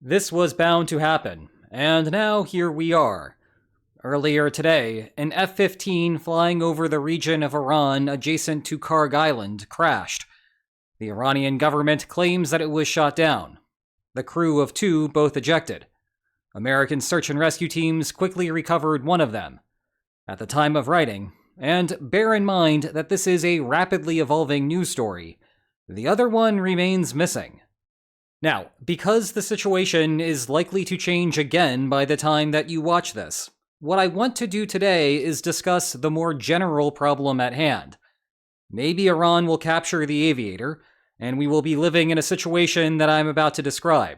This was bound to happen, and now here we are. Earlier today, an F-15 flying over the region of Iran adjacent to Karg Island crashed. The Iranian government claims that it was shot down. The crew of two both ejected. American search and rescue teams quickly recovered one of them. At the time of writing, and bear in mind that this is a rapidly evolving news story, the other one remains missing. Now, because the situation is likely to change again by the time that you watch this, what I want to do today is discuss the more general problem at hand. Maybe Iran will capture the Aviator, and we will be living in a situation that I'm about to describe.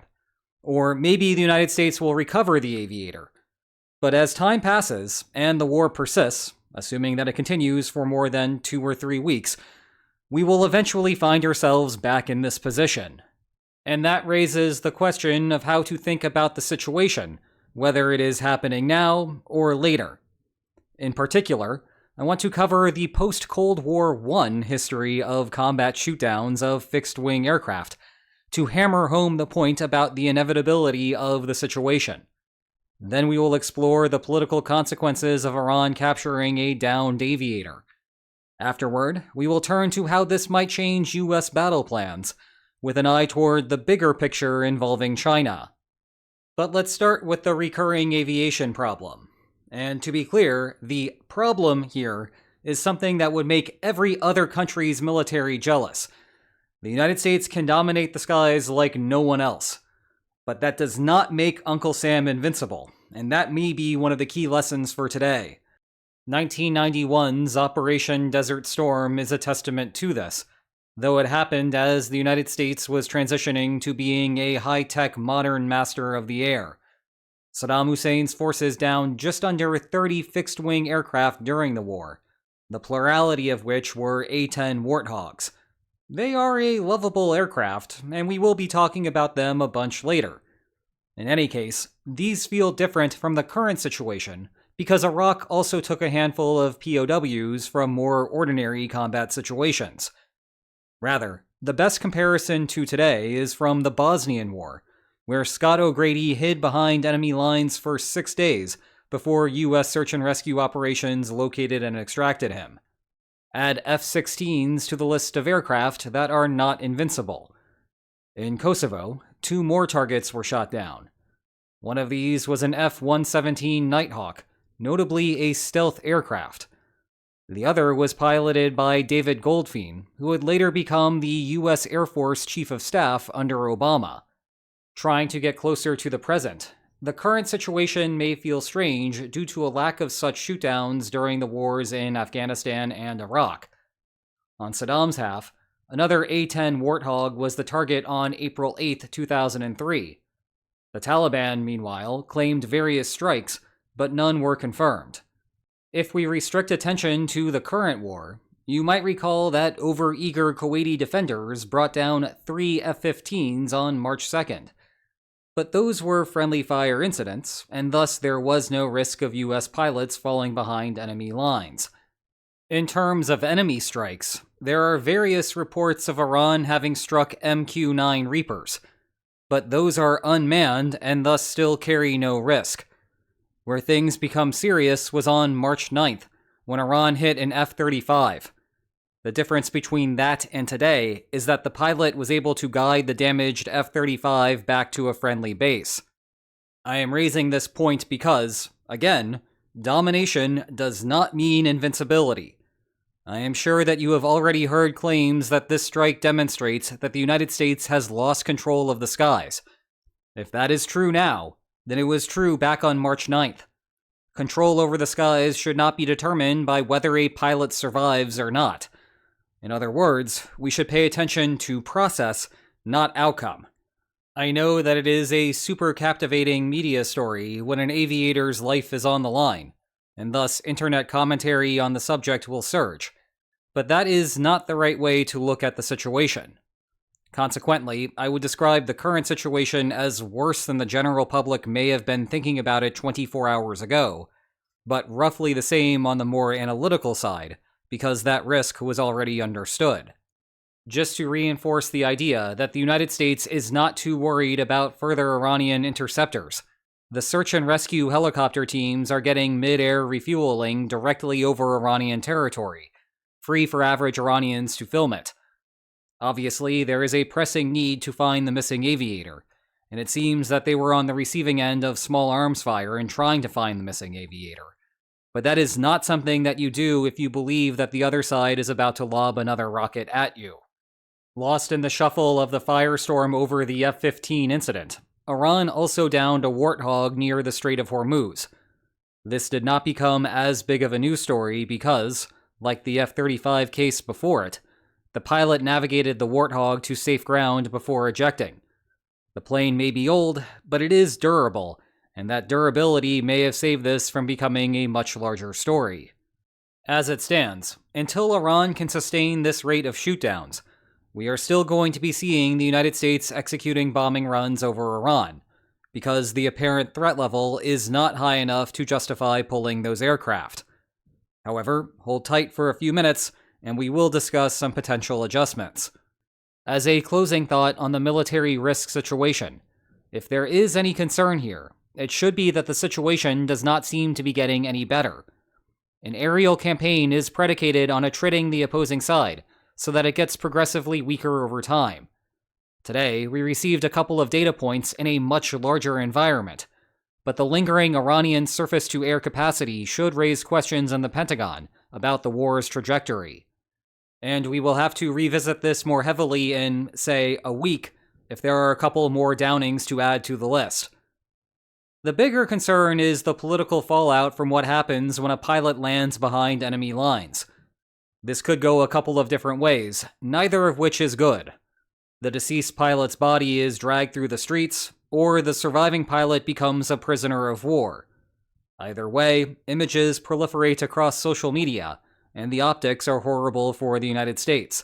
Or maybe the United States will recover the Aviator. But as time passes, and the war persists, assuming that it continues for more than 2 or 3 weeks, we will eventually find ourselves back in this position. And that raises the question of how to think about the situation, whether it is happening now or later. In particular, I want to cover the post-Cold War I history of combat shootdowns of fixed-wing aircraft, to hammer home the point about the inevitability of the situation. Then we will explore the political consequences of Iran capturing a downed Aviator. Afterward, we will turn to how this might change US battle plans, with an eye toward the bigger picture involving China. But let's start with the recurring aviation problem. And to be clear, the problem here is something that would make every other country's military jealous. The United States can dominate the skies like no one else. But that does not make Uncle Sam invincible, and that may be one of the key lessons for today. 1991's Operation Desert Storm is a testament to this, though it happened as the United States was transitioning to being a high-tech modern master of the air. Saddam Hussein's forces downed just under 30 fixed-wing aircraft during the war, the plurality of which were A-10 Warthogs. They are a lovable aircraft, and we will be talking about them a bunch later. In any case, these feel different from the current situation, because Iraq also took a handful of POWs from more ordinary combat situations. Rather, the best comparison to today is from the Bosnian War, where Scott O'Grady hid behind enemy lines for 6 days before US search and rescue operations located and extracted him. Add F-16s to the list of aircraft that are not invincible. In Kosovo, 2 more targets were shot down. One of these was an F-117 Nighthawk, notably a stealth aircraft. The other was piloted by David Goldfein, who would later become the U.S. Air Force Chief of Staff under Obama. Trying to get closer to the present, the current situation may feel strange due to a lack of such shootdowns during the wars in Afghanistan and Iraq. On Saddam's half, another A-10 Warthog was the target on April 8, 2003. The Taliban, meanwhile, claimed various strikes, but none were confirmed. If we restrict attention to the current war, you might recall that overeager Kuwaiti defenders brought down 3 F-15s on March 2nd. But those were friendly fire incidents, and thus there was no risk of US pilots falling behind enemy lines. In terms of enemy strikes, there are various reports of Iran having struck MQ-9 Reapers, but those are unmanned and thus still carry no risk. Where things become serious was on March 9th, when Iran hit an F-35. The difference between that and today is that the pilot was able to guide the damaged F-35 back to a friendly base. I am raising this point because, again, domination does not mean invincibility. I am sure that you have already heard claims that this strike demonstrates that the United States has lost control of the skies. If that is true now, then it was true back on March 9th. Control over the skies should not be determined by whether a pilot survives or not. In other words, we should pay attention to process, not outcome. I know that it is a super captivating media story when an aviator's life is on the line, and thus internet commentary on the subject will surge. But that is not the right way to look at the situation. Consequently, I would describe the current situation as worse than the general public may have been thinking about it 24 hours ago, but roughly the same on the more analytical side, because that risk was already understood. just to reinforce the idea that the United States is not too worried about further Iranian interceptors. The search and rescue helicopter teams are getting mid-air refueling directly over Iranian territory, free for average Iranians to film it. Obviously, there is a pressing need to find the missing Aviator, and it seems that they were on the receiving end of small arms fire in trying to find the missing Aviator. But that is not something that you do if you believe that the other side is about to lob another rocket at you. Lost in the shuffle of the firestorm over the F-15 incident, Iran also downed a Warthog near the Strait of Hormuz. This did not become as big of a news story because, like the F-35 case before it, the pilot navigated the Warthog to safe ground before ejecting. The plane may be old, but it is durable, and that durability may have saved this from becoming a much larger story. As it stands, until Iran can sustain this rate of shootdowns, we are still going to be seeing the United States executing bombing runs over Iran, because the apparent threat level is not high enough to justify pulling those aircraft. However, hold tight for a few minutes, and we will discuss some potential adjustments. As a closing thought on the military risk situation, if there is any concern here, it should be that the situation does not seem to be getting any better. An aerial campaign is predicated on attriting the opposing side, so that it gets progressively weaker over time. Today, we received a couple of data points in a much larger environment, but the lingering Iranian surface-to-air capacity should raise questions in the Pentagon about the war's trajectory. And we will have to revisit this more heavily in, say, a week, if there are a couple more downings to add to the list. The bigger concern is the political fallout from what happens when a pilot lands behind enemy lines. This could go a couple of different ways, neither of which is good. The deceased pilot's body is dragged through the streets, or the surviving pilot becomes a prisoner of war. Either way, images proliferate across social media, and the optics are horrible for the United States.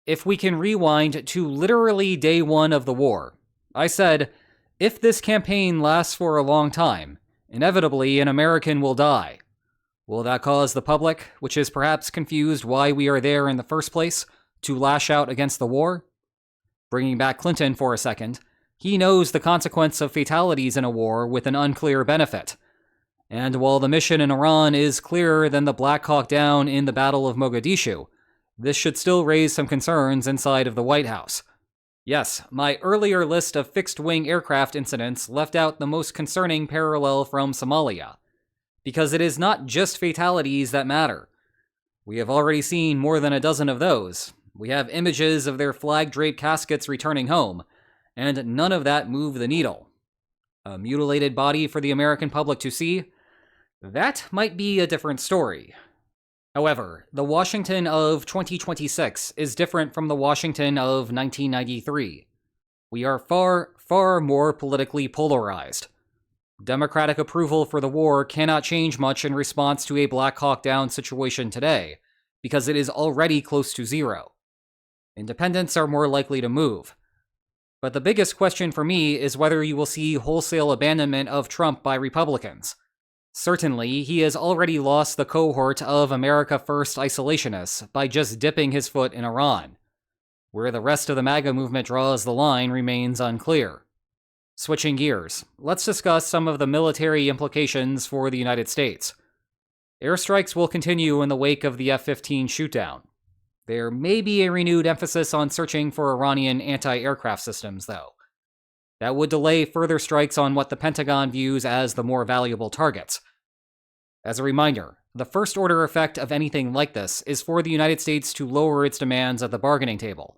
If we can rewind to literally day one of the war, I said, if this campaign lasts for a long time, inevitably an American will die. Will that cause the public, which is perhaps confused why we are there in the first place, to lash out against the war? Bringing back Clinton for a second, he knows the consequence of fatalities in a war with an unclear benefit. And while the mission in Iran is clearer than the Black Hawk Down in the Battle of Mogadishu, this should still raise some concerns inside of the White House. Yes, my earlier list of fixed-wing aircraft incidents left out the most concerning parallel from Somalia. Because it is not just fatalities that matter. We have already seen more than a dozen of those. We have images of their flag-draped caskets returning home, and none of that moved the needle. A mutilated body for the American public to see? That might be a different story. However, the Washington of 2026 is different from the Washington of 1993. We are far, far more politically polarized. Democratic approval for the war cannot change much in response to a Black Hawk Down situation today, because it is already close to zero. Independents are more likely to move. But the biggest question for me is whether you will see wholesale abandonment of Trump by Republicans. Certainly, he has already lost the cohort of America First isolationists by just dipping his foot in Iran. Where the rest of the MAGA movement draws the line remains unclear. Switching gears, let's discuss some of the military implications for the United States. Airstrikes will continue in the wake of the F-15 shootdown. There may be a renewed emphasis on searching for Iranian anti-aircraft systems, though. That would delay further strikes on what the Pentagon views as the more valuable targets. As a reminder, the first-order effect of anything like this is for the United States to lower its demands at the bargaining table,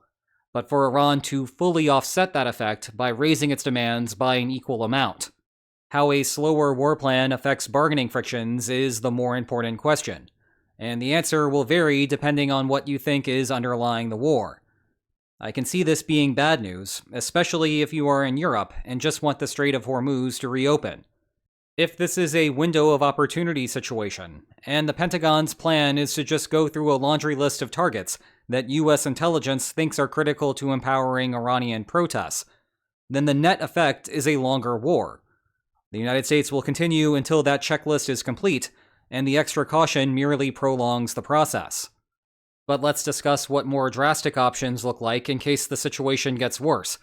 but for Iran to fully offset that effect by raising its demands by an equal amount. How a slower war plan affects bargaining frictions is the more important question, and the answer will vary depending on what you think is underlying the war. I can see this being bad news, especially if you are in Europe and just want the Strait of Hormuz to reopen. If this is a window of opportunity situation, and the Pentagon's plan is to just go through a laundry list of targets that US intelligence thinks are critical to empowering Iranian protests, then the net effect is a longer war. The United States will continue until that checklist is complete, and the extra caution merely prolongs the process. But let's discuss what more drastic options look like in case the situation gets worse,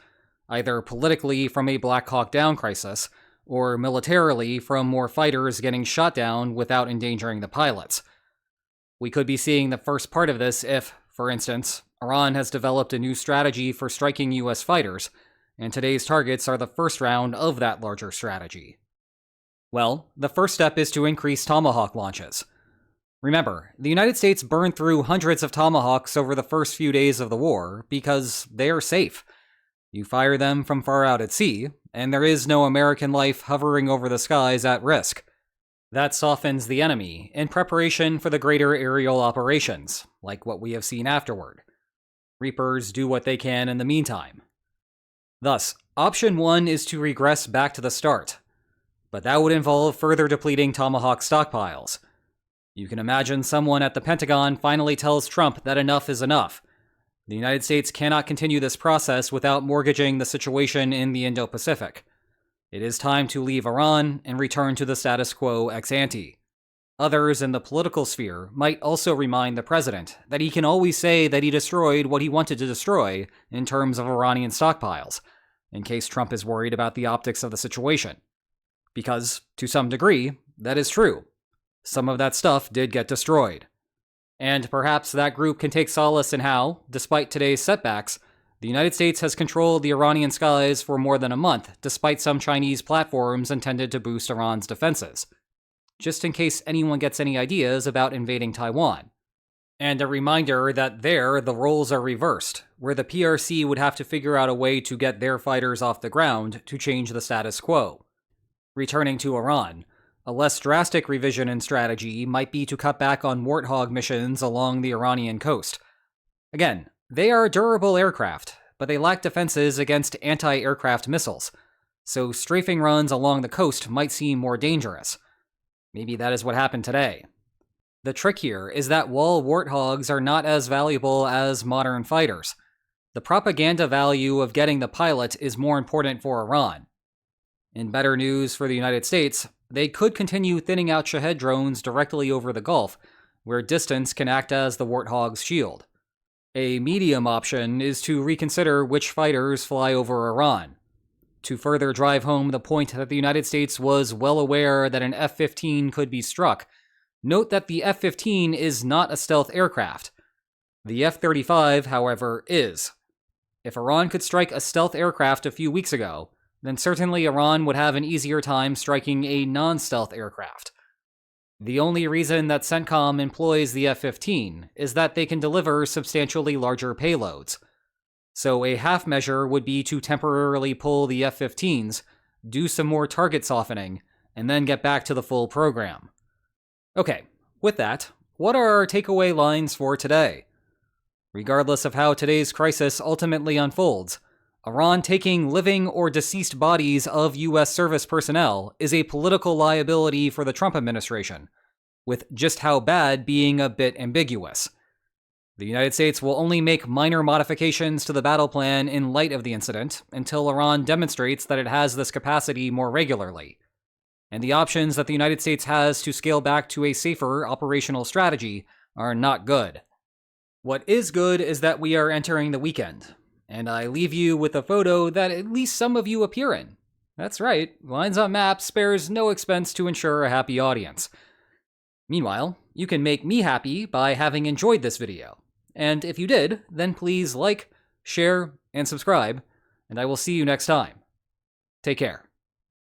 either politically from a Black Hawk Down crisis, or militarily from more fighters getting shot down without endangering the pilots. We could be seeing the first part of this if, for instance, Iran has developed a new strategy for striking US fighters, and today's targets are the first round of that larger strategy. Well, the first step is to increase Tomahawk launches. Remember, the United States burned through hundreds of Tomahawks over the first few days of the war because they are safe. You fire them from far out at sea, and there is no American life hovering over the skies at risk. That softens the enemy in preparation for the greater aerial operations, like what we have seen afterward. Reapers do what they can in the meantime. Thus, option 1 is to regress back to the start, but that would involve further depleting Tomahawk stockpiles. You can imagine someone at the Pentagon finally tells Trump that enough is enough. The United States cannot continue this process without mortgaging the situation in the Indo-Pacific. It is time to leave Iran and return to the status quo ex ante. Others in the political sphere might also remind the president that he can always say that he destroyed what he wanted to destroy in terms of Iranian stockpiles, in case Trump is worried about the optics of the situation. Because, to some degree, that is true. Some of that stuff did get destroyed. And perhaps that group can take solace in how, despite today's setbacks, the United States has controlled the Iranian skies for more than a month, despite some Chinese platforms intended to boost Iran's defenses. Just in case anyone gets any ideas about invading Taiwan. And a reminder that there, the roles are reversed, where the PRC would have to figure out a way to get their fighters off the ground to change the status quo. Returning to Iran, a less drastic revision in strategy might be to cut back on Warthog missions along the Iranian coast. Again, they are durable aircraft, but they lack defenses against anti-aircraft missiles, so strafing runs along the coast might seem more dangerous. Maybe that is what happened today. The trick here is that while Warthogs are not as valuable as modern fighters, the propaganda value of getting the pilot is more important for Iran. In better news for the United States, they could continue thinning out Shahed drones directly over the Gulf, where distance can act as the Warthog's shield. A medium option is to reconsider which fighters fly over Iran. To further drive home the point that the United States was well aware that an F-15 could be struck, note that the F-15 is not a stealth aircraft. The F-35, however, is. If Iran could strike a stealth aircraft a few weeks ago, then certainly Iran would have an easier time striking a non-stealth aircraft. The only reason that CENTCOM employs the F-15 is that they can deliver substantially larger payloads. So a half measure would be to temporarily pull the F-15s, do some more target softening, and then get back to the full program. Okay, with that, what are our takeaway lines for today? Regardless of how today's crisis ultimately unfolds, Iran taking living or deceased bodies of U.S. service personnel is a political liability for the Trump administration, with just how bad being a bit ambiguous. The United States will only make minor modifications to the battle plan in light of the incident until Iran demonstrates that it has this capacity more regularly. And the options that the United States has to scale back to a safer operational strategy are not good. What is good is that we are entering the weekend. And I leave you with a photo that at least some of you appear in. That's right, Lines on Maps spares no expense to ensure a happy audience. Meanwhile, you can make me happy by having enjoyed this video. And if you did, then please like, share, and subscribe, and I will see you next time. Take care.